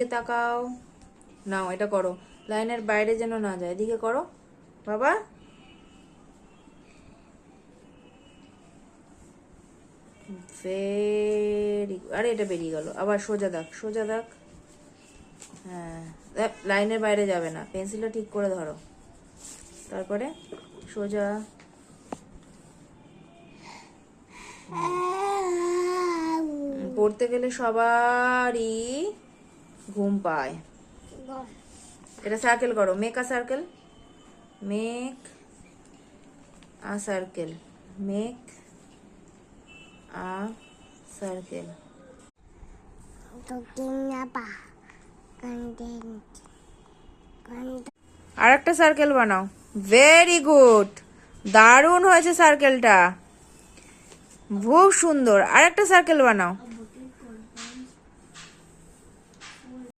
তাকাও। নাও এটা করো, লাইনের বাইরে যেন না যায়, এদিকে করো বাবা। ভেরি, আরে এটা বেরিয়ে গেল, আবার সোজা দাগ, সোজা দাগ। হ্যাঁ, লাইনের বাইরে যাবে না, পেন্সিলটা ঠিক করে ধরো, তারপরে সোজা। পড়তে গেলে সবারই ঘুম পায়। এটা সার্কেল করো, make a circle, make a circle, make a circle. আর একটা সার্কেল বানাও। ভেরি গুড, দারুণ হয়েছে সার্কেলটা, খুব সুন্দর। আর একটা সার্কেল বানাও।